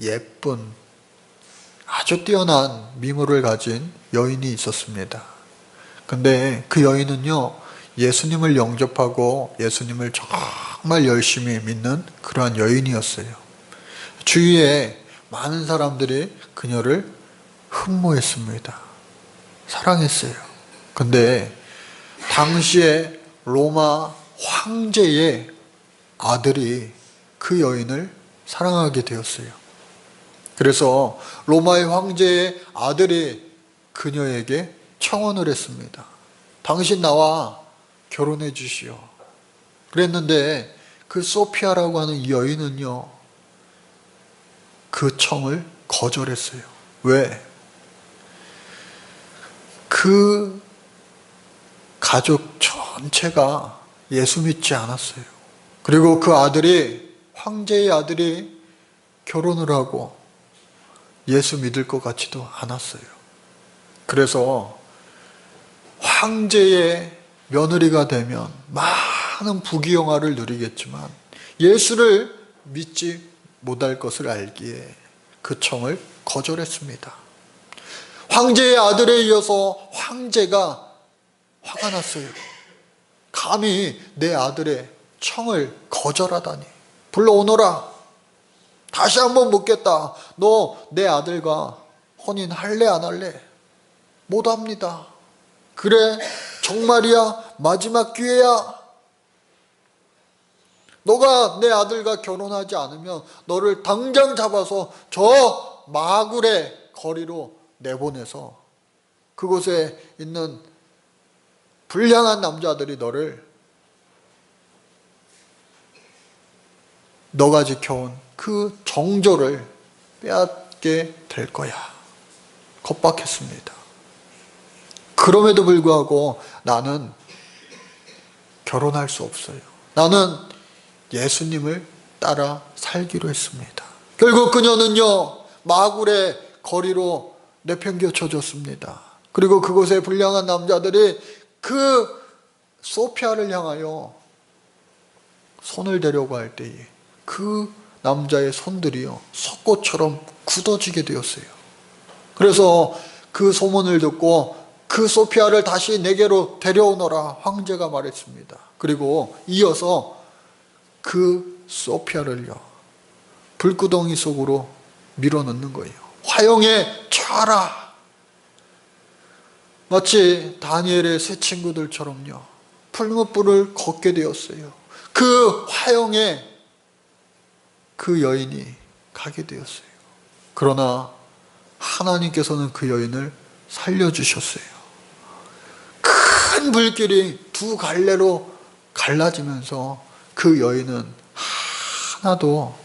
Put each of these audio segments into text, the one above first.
예쁜 아주 뛰어난 미모를 가진 여인이 있었습니다. 근데 그 여인은요, 예수님을 영접하고 예수님을 정말 열심히 믿는 그러한 여인이었어요. 주위에 많은 사람들이 그녀를 흠모했습니다. 사랑했어요. 근데 당시에 로마 황제의 아들이 그 여인을 사랑하게 되었어요. 그래서 로마의 황제의 아들이 그녀에게 청혼을 했습니다. 당신 나와 결혼해 주시오. 그랬는데 그 소피아라고 하는 이 여인은요, 그 청을 거절했어요. 왜? 그 가족 전체가 예수 믿지 않았어요. 그리고 그 아들이, 황제의 아들이 결혼을 하고 예수 믿을 것 같지도 않았어요. 그래서 황제의 며느리가 되면 많은 부귀영화를 누리겠지만 예수를 믿지 못할 것을 알기에 그 청을 거절했습니다. 황제의 아들에 이어서 황제가 화가 났어요. 감히 내 아들의 청을 거절하다니. 불러오너라. 다시 한번 묻겠다. 너 내 아들과 혼인할래 안 할래? 못합니다. 그래, 정말이야? 마지막 기회야? 너가 내 아들과 결혼하지 않으면 너를 당장 잡아서 저 마굴의 거리로 내보내서 그곳에 있는 불량한 남자들이 너가 지켜온 그 정조를 빼앗게 될 거야. 겁박했습니다. 그럼에도 불구하고 나는 결혼할 수 없어요. 나는 예수님을 따라 살기로 했습니다. 결국 그녀는요, 마굴의 거리로 내팽겨쳐졌습니다. 그리고 그곳에 불량한 남자들이 그 소피아를 향하여 손을 대려고 할 때에 그 남자의 손들이요, 석고처럼 굳어지게 되었어요. 그래서 그 소문을 듣고 그 소피아를 다시 내게로 데려오너라 황제가 말했습니다. 그리고 이어서 그 소피아를요, 불구덩이 속으로 밀어넣는 거예요. 화형에 쳐라. 마치 다니엘의 세 친구들처럼요, 풀무불을 걷게 되었어요. 그 화형에 그 여인이 가게 되었어요. 그러나 하나님께서는 그 여인을 살려주셨어요. 큰 불길이 두 갈래로 갈라지면서 그 여인은 하나도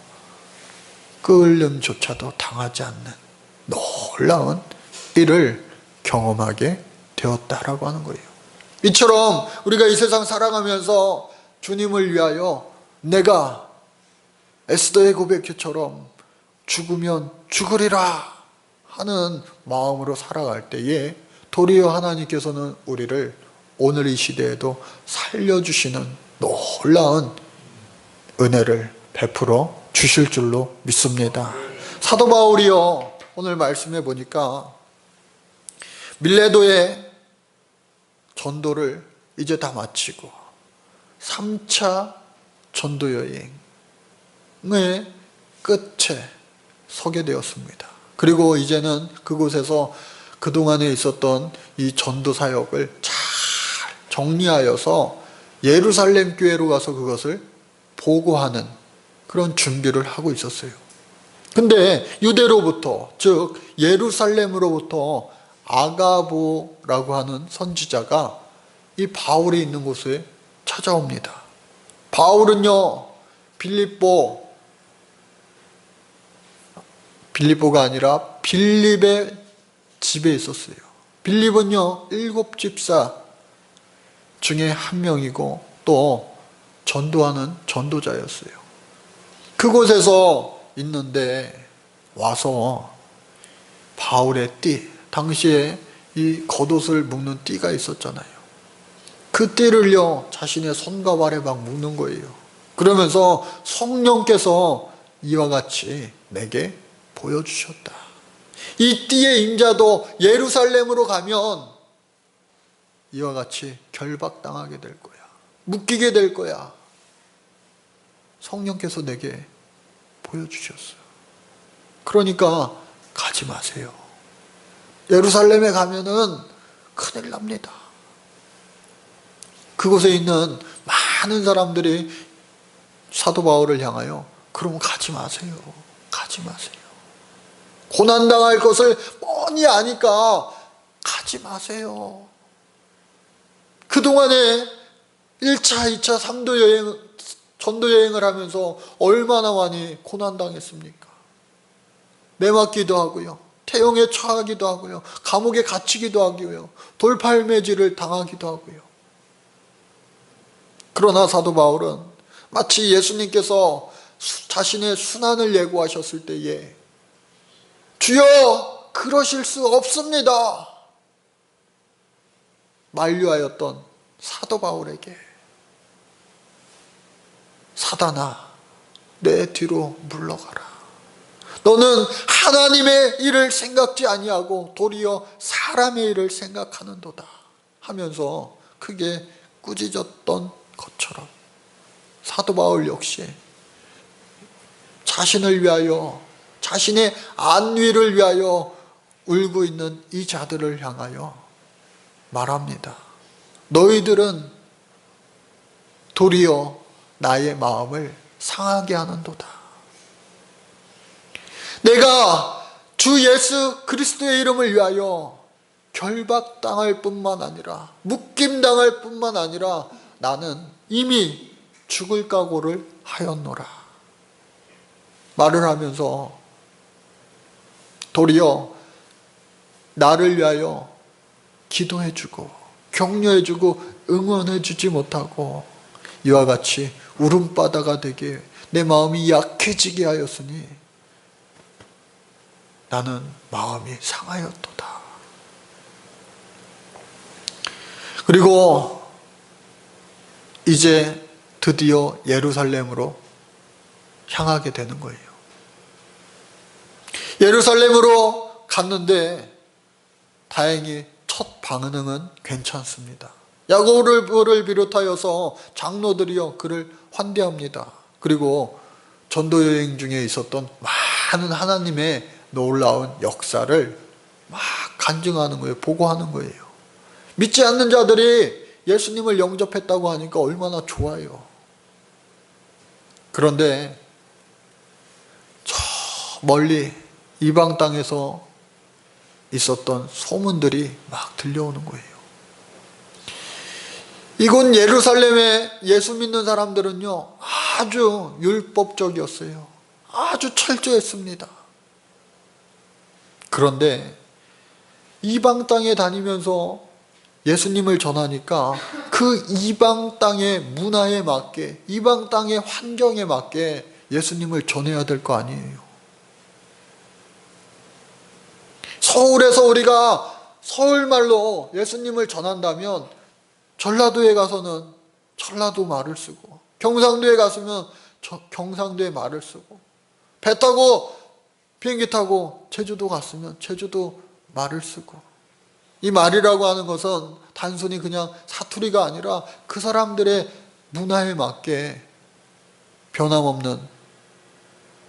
끌림조차도 당하지 않는 놀라운 일을 경험하게 되었다라고 하는 거예요. 이처럼 우리가 이 세상 살아가면서 주님을 위하여 내가 에스더의 고백처럼 죽으면 죽으리라 하는 마음으로 살아갈 때에 도리어 하나님께서는 우리를 오늘 이 시대에도 살려주시는 놀라운 은혜를 베풀어 주실 줄로 믿습니다. 사도 바울이요, 오늘 말씀해 보니까 밀레도의 전도를 이제 다 마치고 3차 전도 여행의 끝에 서게 되었습니다. 그리고 이제는 그곳에서 그동안에 있었던 이 전도 사역을 잘 정리하여서 예루살렘 교회로 가서 그것을 보고하는 그런 준비를 하고 있었어요. 근데 유대로부터, 즉 예루살렘으로부터 아가보라고 하는 선지자가 이 바울이 있는 곳에 찾아옵니다. 바울은요, 빌립보가 아니라 빌립의 집에 있었어요. 빌립은요, 7집사 중에 한 명이고 또 전도하는 전도자였어요. 그곳에서 있는데 와서 바울의 띠, 당시에 이 겉옷을 묶는 띠가 있었잖아요. 그 띠를요, 자신의 손과 발에 막 묶는 거예요. 그러면서 성령께서 이와 같이 내게 보여주셨다. 이 띠의 임자도 예루살렘으로 가면 이와 같이 결박당하게 될 거야. 묶이게 될 거야. 성령께서 내게 보여주셨어요. 그러니까 가지 마세요. 예루살렘에 가면은 큰일 납니다. 그곳에 있는 많은 사람들이 사도 바울을 향하여 그럼 가지 마세요. 가지 마세요. 고난당할 것을 뻔히 아니까 가지 마세요. 그동안에 1차, 2차, 3도 여행, 전도 여행을 하면서 얼마나 많이 고난당했습니까? 매맞기도 하고요. 태용에 처하기도 하고요. 감옥에 갇히기도 하고요. 돌팔매질을 당하기도 하고요. 그러나 사도 바울은 마치 예수님께서 자신의 순환을 예고하셨을 때에 주여 그러실 수 없습니다 만류하였던 사도 바울에게 사단아 내 뒤로 물러가라. 너는 하나님의 일을 생각지 아니하고 도리어 사람의 일을 생각하는도다 하면서 크게 꾸짖었던 것처럼 사도 바울 역시 자신을 위하여 자신의 안위를 위하여 울고 있는 이 자들을 향하여 말합니다. 너희들은 도리어 나의 마음을 상하게 하는도다. 내가 주 예수 그리스도의 이름을 위하여 결박당할 뿐만 아니라 묶임당할 뿐만 아니라 나는 이미 죽을 각오를 하였노라 말을 하면서 도리어 나를 위하여 기도해주고 격려해주고 응원해주지 못하고 이와 같이 울음바다가 되게 내 마음이 약해지게 하였으니 나는 마음이 상하였도다. 그리고 이제 드디어 예루살렘으로 향하게 되는 거예요. 예루살렘으로 갔는데 다행히 첫 반응은 괜찮습니다. 야고보를 비롯하여서 장로들이요 그를 환대합니다. 그리고 전도여행 중에 있었던 많은 하나님의 놀라운 역사를 막 간증하는 거예요. 보고하는 거예요. 믿지 않는 자들이 예수님을 영접했다고 하니까 얼마나 좋아요. 그런데 저 멀리 이방 땅에서 있었던 소문들이 막 들려오는 거예요. 이곳 예루살렘에 예수 믿는 사람들은요 아주 율법적이었어요. 아주 철저했습니다. 그런데 이방 땅에 다니면서 예수님을 전하니까 그 이방 땅의 문화에 맞게 이방 땅의 환경에 맞게 예수님을 전해야 될 거 아니에요. 서울에서 우리가 서울말로 예수님을 전한다면 전라도에 가서는 전라도 말을 쓰고 경상도에 갔으면 경상도의 말을 쓰고 배 타고 비행기 타고 제주도 갔으면 제주도 말을 쓰고 이 말이라고 하는 것은 단순히 그냥 사투리가 아니라 그 사람들의 문화에 맞게 변함없는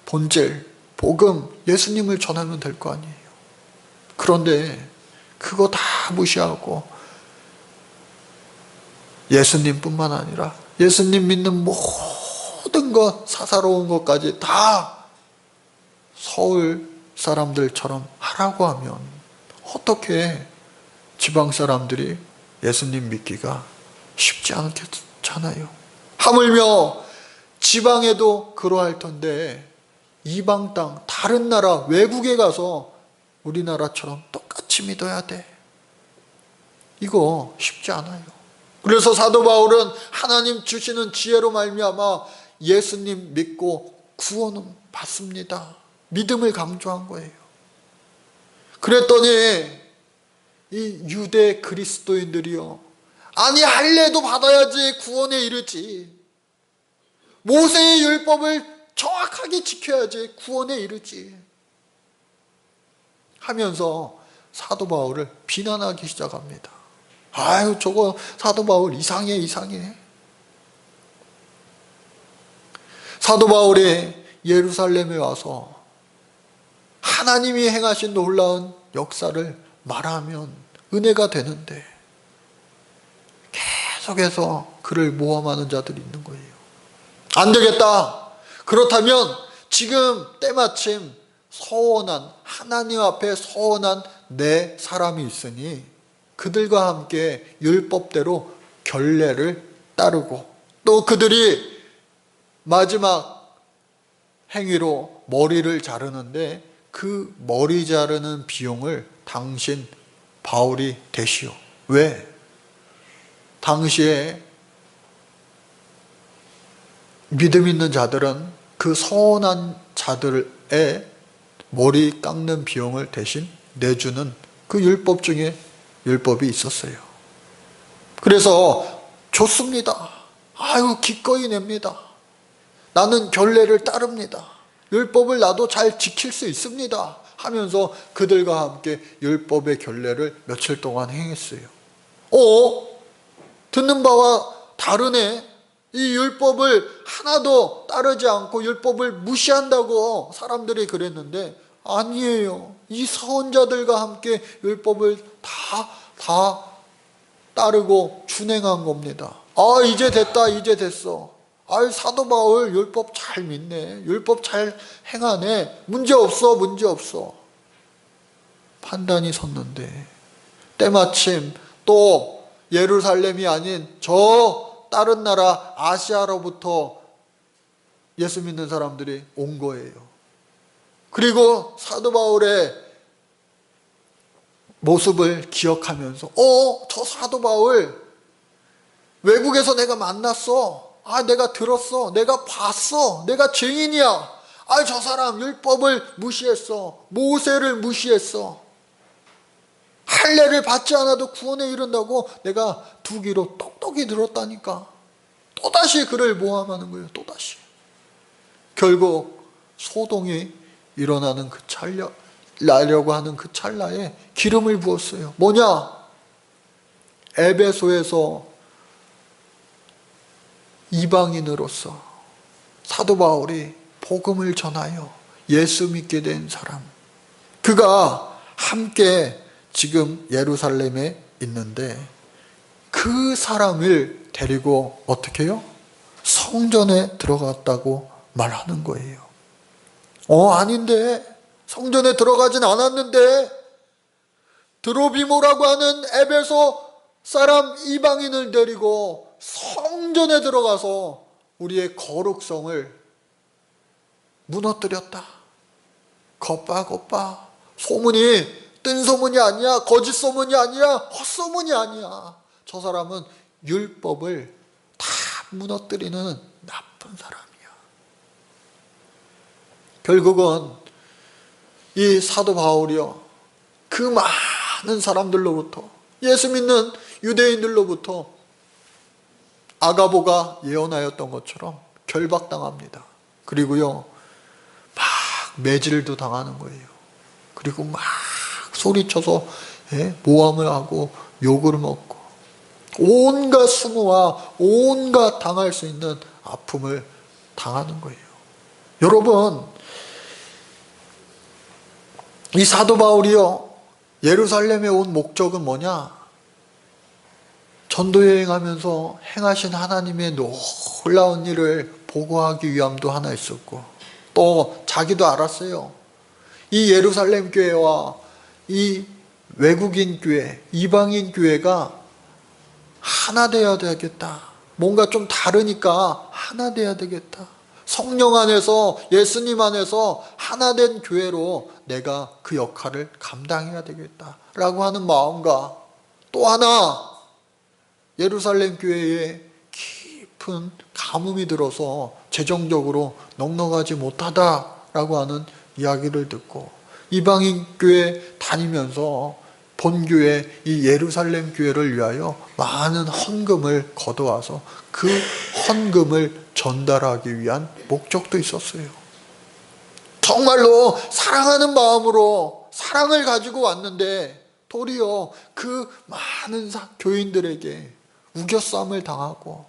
본질, 복음, 예수님을 전하면 될 거 아니에요. 그런데 그거 다 무시하고 예수님뿐만 아니라 예수님 믿는 모든 것, 사사로운 것까지 다 서울 사람들처럼 하라고 하면 어떻게 지방 사람들이 예수님 믿기가 쉽지 않겠잖아요. 하물며 지방에도 그러할 텐데 이방 땅, 다른 나라, 외국에 가서 우리나라처럼 똑같이 믿어야 돼. 이거 쉽지 않아요. 그래서 사도 바울은 하나님 주시는 지혜로 말미암아 예수님 믿고 구원은 받습니다. 믿음을 강조한 거예요. 그랬더니 이 유대 그리스도인들이요 아니 할례도 받아야지 구원에 이르지, 모세의 율법을 정확하게 지켜야지 구원에 이르지, 하면서 사도 바울을 비난하기 시작합니다. 아유, 저거 사도 바울 이상해. 사도 바울이 예루살렘에 와서 하나님이 행하신 놀라운 역사를 말하면 은혜가 되는데 계속해서 그를 모함하는 자들이 있는 거예요. 안 되겠다. 그렇다면 지금 때마침 서원한, 하나님 앞에 서원한 네 사람이 있으니 그들과 함께 율법대로 결례를 따르고, 또 그들이 마지막 행위로 머리를 자르는데 그 머리 자르는 비용을 당신 바울이 대시오. 왜? 당시에 믿음 있는 자들은 그 서원한 자들의 머리 깎는 비용을 대신 내주는 그 율법 중에 율법이 있었어요. 그래서 좋습니다. 아유, 기꺼이 냅니다. 나는 결례를 따릅니다. 율법을 나도 잘 지킬 수 있습니다. 하면서 그들과 함께 율법의 결례를 며칠 동안 행했어요. 듣는 바와 다르네. 이 율법을 하나도 따르지 않고 율법을 무시한다고 사람들이 그랬는데, 아니에요. 이 서원자들과 함께 율법을 다 따르고 준행한 겁니다. 이제 됐다, 이제 됐어. 사도 바울 율법 잘 믿네. 율법 잘 행하네. 문제 없어. 판단이 섰는데 때마침 또 예루살렘이 아닌 저 다른 나라 아시아로부터 예수 믿는 사람들이 온 거예요. 그리고 사도 바울의 모습을 기억하면서 저 사도 바울 외국에서 내가 만났어. 내가 들었어. 내가 봤어. 내가 증인이야. 저 사람 율법을 무시했어. 모세를 무시했어. 할례를 받지 않아도 구원에 이른다고 내가 두 귀로 똑똑히 들었다니까. 또다시 그를 모함하는 거예요. 또다시. 결국 소동이 일어나는 그 나려고 하는 그 찰나에 기름을 부었어요. 뭐냐? 에베소에서 이방인으로서 사도 바울이 복음을 전하여 예수 믿게 된 사람, 그가 함께 지금 예루살렘에 있는데 그 사람을 데리고 어떻게 해요? 성전에 들어갔다고 말하는 거예요. 아닌데, 성전에 들어가진 않았는데, 드로비모라고 하는 에베소 사람 이방인을 데리고 성전에 들어가서 우리의 거룩성을 무너뜨렸다. 겉바 소문이 뜬 소문이 아니야. 거짓 소문이 아니야. 헛소문이 아니야. 저 사람은 율법을 다 무너뜨리는 나쁜 사람이야. 결국은 이 사도 바울이요, 그 많은 사람들로부터, 예수 믿는 유대인들로부터 아가보가 예언하였던 것처럼 결박당합니다. 그리고요, 막 매질도 당하는 거예요. 그리고 막 소리쳐서 모함을 하고 욕을 먹고 온갖 수모와 온갖 당할 수 있는 아픔을 당하는 거예요. 여러분, 이 사도 바울이요, 예루살렘에 온 목적은 뭐냐? 전도 여행하면서 행하신 하나님의 놀라운 일을 보고하기 위함도 하나 있었고, 또 자기도 알았어요. 이 예루살렘 교회와 이 외국인 교회, 이방인 교회가 하나 되어야 되겠다. 뭔가 좀 다르니까 하나 되어야 되겠다. 성령 안에서, 예수님 안에서 하나 된 교회로 내가 그 역할을 감당해야 되겠다라고 하는 마음과, 또 하나 예루살렘 교회에 깊은 가뭄이 들어서 재정적으로 넉넉하지 못하다라고 하는 이야기를 듣고 이방인 교회 다니면서 본교회 이 예루살렘 교회를 위하여 많은 헌금을 걷어와서 그 헌금을 전달하기 위한 목적도 있었어요. 정말로 사랑하는 마음으로 사랑을 가지고 왔는데 도리어 그 많은 교인들에게 우겨싸움을 당하고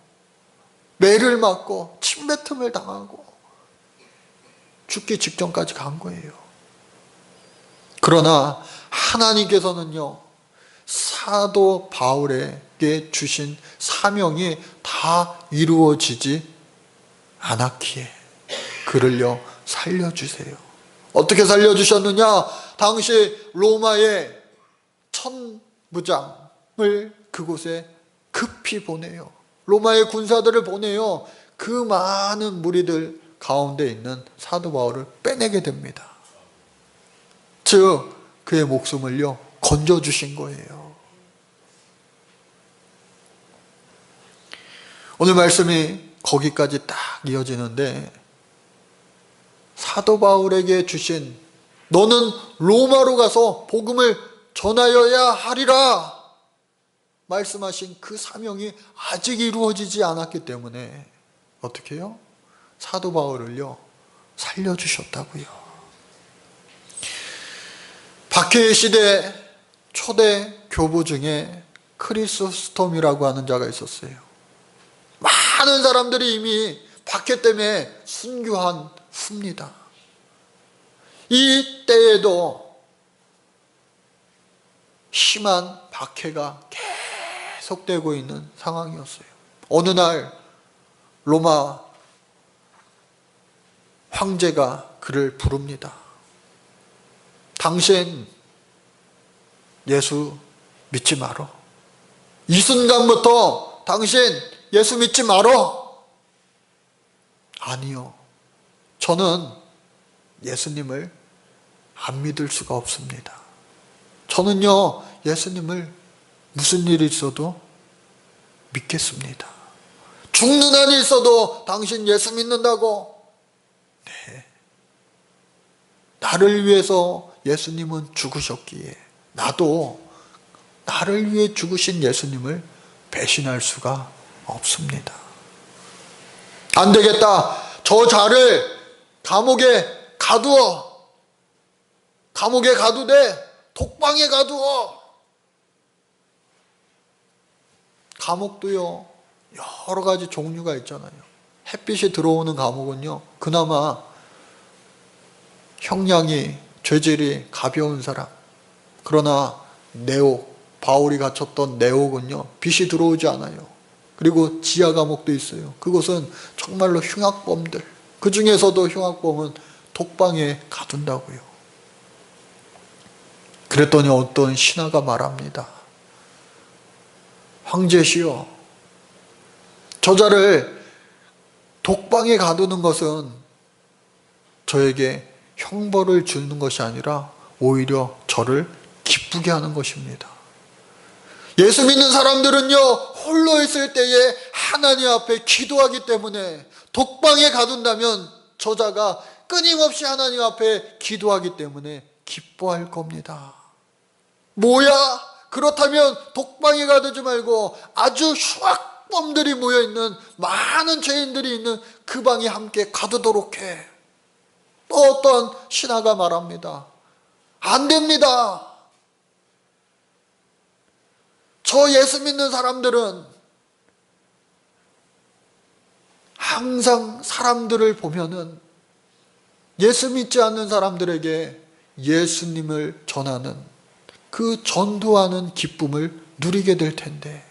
매를 맞고 침뱉음을 당하고 죽기 직전까지 간 거예요. 그러나 하나님께서는요, 사도 바울에게 주신 사명이 다 이루어지지 않았기에 그를요 살려주세요. 어떻게 살려주셨느냐? 당시 로마의 천부장을 그곳에 급히 보내요. 로마의 군사들을 보내요. 그 많은 무리들 가운데 있는 사도 바울을 빼내게 됩니다. 즉 그의 목숨을요 건져주신 거예요. 오늘 말씀이 거기까지 딱 이어지는데, 사도 바울에게 주신 너는 로마로 가서 복음을 전하여야 하리라 말씀하신 그 사명이 아직 이루어지지 않았기 때문에 어떻게 해요? 사도 바울을요 살려주셨다고요. 박해의 시대 초대 교부 중에 크리소스톰이라고 하는 자가 있었어요. 많은 사람들이 이미 박해 때문에 순교한 후입니다. 이 때에도 심한 박해가 계속되고 있는 상황이었어요. 어느 날 로마 황제가 그를 부릅니다. 당신 예수 믿지 말어. 이 순간부터 당신 예수 믿지 말어. 아니요, 저는 예수님을 안 믿을 수가 없습니다. 저는요 예수님을 무슨 일이 있어도 믿겠습니다. 죽는 한이 있어도 당신 예수 믿는다고? 네. 나를 위해서 예수님은 죽으셨기에 나도 나를 위해 죽으신 예수님을 배신할 수가 없습니다. 안 되겠다. 저 자를 감옥에 가두어. 감옥에 가두되 독방에 가두어. 감옥도요 여러 가지 종류가 있잖아요. 햇빛이 들어오는 감옥은요 그나마 형량이 죄질이 가벼운 사람. 그러나 내옥, 바울이 갇혔던 내옥은요 빛이 들어오지 않아요. 그리고 지하 감옥도 있어요. 그곳은 정말로 흉악범들, 그 중에서도 흉악범은 독방에 가둔다고요. 그랬더니 어떤 신하가 말합니다. 황제시여, 저자를 독방에 가두는 것은 저에게 형벌을 주는 것이 아니라 오히려 저를 기쁘게 하는 것입니다. 예수 믿는 사람들은요 홀로 있을 때에 하나님 앞에 기도하기 때문에, 독방에 가둔다면 저자가 끊임없이 하나님 앞에 기도하기 때문에 기뻐할 겁니다. 뭐야? 그렇다면 독방에 가두지 말고 아주 흉악범들이 모여있는, 많은 죄인들이 있는 그 방에 함께 가두도록 해. 또 어떤 신하가 말합니다. 안 됩니다. 저 예수 믿는 사람들은 항상 사람들을 보면은 예수 믿지 않는 사람들에게 예수님을 전하는, 그 전도하는 기쁨을 누리게 될 텐데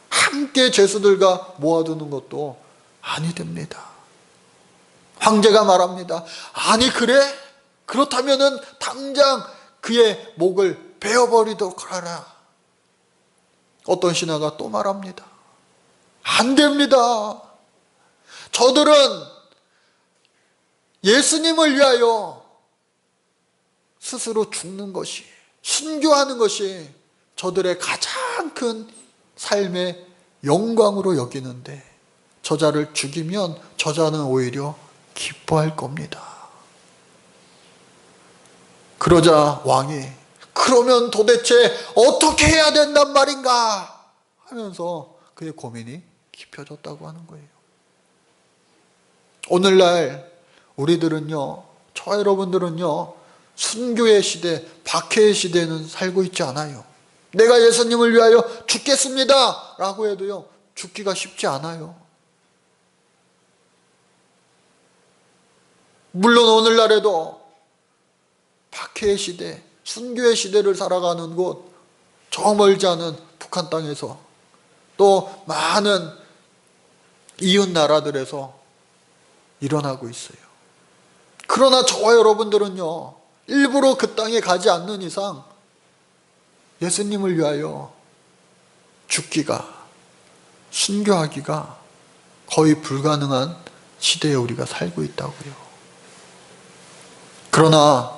함께 죄수들과 모아두는 것도 아니 됩니다. 황제가 말합니다. 아니 그래? 그렇다면은 당장 그의 목을 베어버리도록 하라. 어떤 신하가 또 말합니다. 안 됩니다. 저들은 예수님을 위하여 스스로 죽는 것이, 순교하는 것이 저들의 가장 큰 삶의 영광으로 여기는데 저자를 죽이면 저자는 오히려 기뻐할 겁니다. 그러자 왕이 그러면 도대체 어떻게 해야 된단 말인가 하면서 그의 고민이 깊어졌다고 하는 거예요. 오늘날 우리들은요, 저 여러분들은요 순교의 시대, 박해의 시대는 살고 있지 않아요. 내가 예수님을 위하여 죽겠습니다 라고 해도요, 죽기가 쉽지 않아요. 물론 오늘날에도 박해의 시대, 순교의 시대를 살아가는 곳, 저 멀지 않은 북한 땅에서 또 많은 이웃 나라들에서 일어나고 있어요. 그러나 저와 여러분들은요, 일부러 그 땅에 가지 않는 이상 예수님을 위하여 죽기가, 순교하기가 거의 불가능한 시대에 우리가 살고 있다고요. 그러나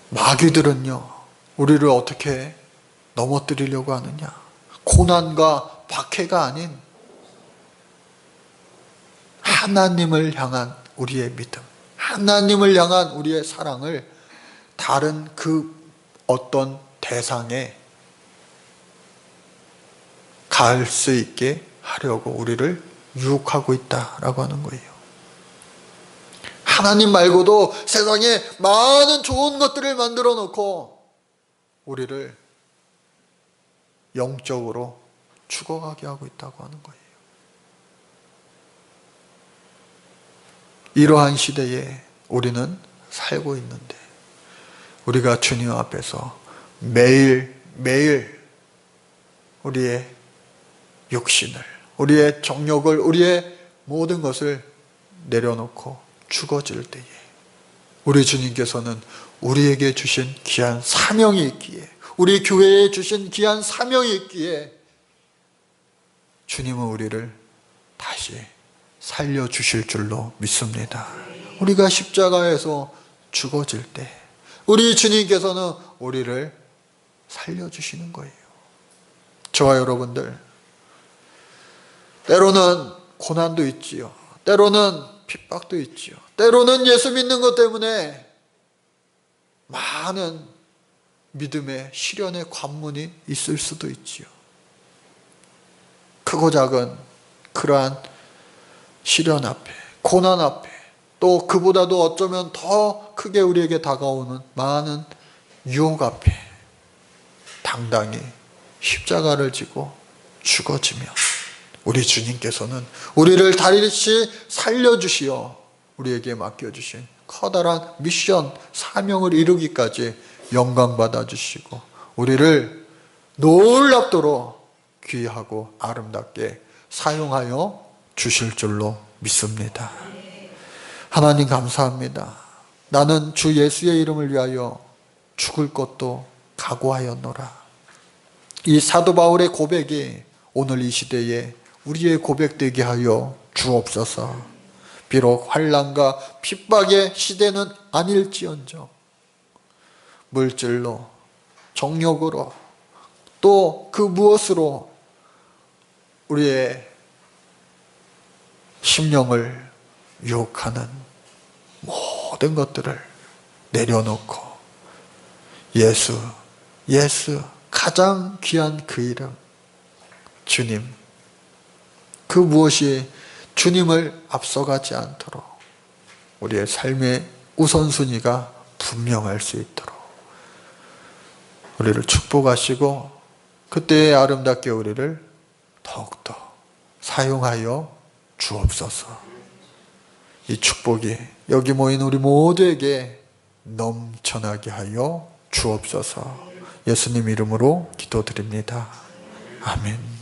마귀들은요, 우리를 어떻게 넘어뜨리려고 하느냐? 고난과 박해가 아닌 하나님을 향한 우리의 믿음, 하나님을 향한 우리의 사랑을 다른 그 어떤 대상에 갈 수 있게 하려고 우리를 유혹하고 있다라고 하는 거예요. 하나님 말고도 세상에 많은 좋은 것들을 만들어 놓고 우리를 영적으로 죽어가게 하고 있다고 하는 거예요. 이러한 시대에 우리는 살고 있는데, 우리가 주님 앞에서 매일매일 우리의 육신을, 우리의 정욕을, 우리의 모든 것을 내려놓고 죽어질 때에 우리 주님께서는 우리에게 주신 귀한 사명이 있기에, 우리 교회에 주신 귀한 사명이 있기에 주님은 우리를 다시 살려주실 줄로 믿습니다. 우리가 십자가에서 죽어질 때 우리 주님께서는 우리를 살려주시는 거예요. 저와 여러분들, 때로는 고난도 있지요. 때로는 핍박도 있지요. 때로는 예수 믿는 것 때문에 많은 믿음의 시련의 관문이 있을 수도 있지요. 크고 작은 그러한 시련 앞에, 고난 앞에, 또 그보다도 어쩌면 더 크게 우리에게 다가오는 많은 유혹 앞에 당당히 십자가를 지고 죽어지며 우리 주님께서는 우리를 다시 살려주시어 우리에게 맡겨주신 커다란 미션, 사명을 이루기까지 영광 받아주시고 우리를 놀랍도록 귀하고 아름답게 사용하여 주실 줄로 믿습니다. 하나님 감사합니다. 나는 주 예수의 이름을 위하여 죽을 것도 각오하였노라. 이 사도 바울의 고백이 오늘 이 시대에 우리의 고백되게 하여 주옵소서. 비록 환난과 핍박의 시대는 아닐지언정 물질로, 정욕으로, 또 그 무엇으로 우리의 심령을 유혹하는 모든 것들을 내려놓고 예수, 가장 귀한 그 이름, 주님, 그 무엇이 주님을 앞서가지 않도록 우리의 삶의 우선순위가 분명할 수 있도록 우리를 축복하시고 그때에 아름답게 우리를 더욱더 사용하여 주옵소서. 이 축복이 여기 모인 우리 모두에게 넘쳐나게 하여 주옵소서. 예수님 이름으로 기도드립니다. 아멘.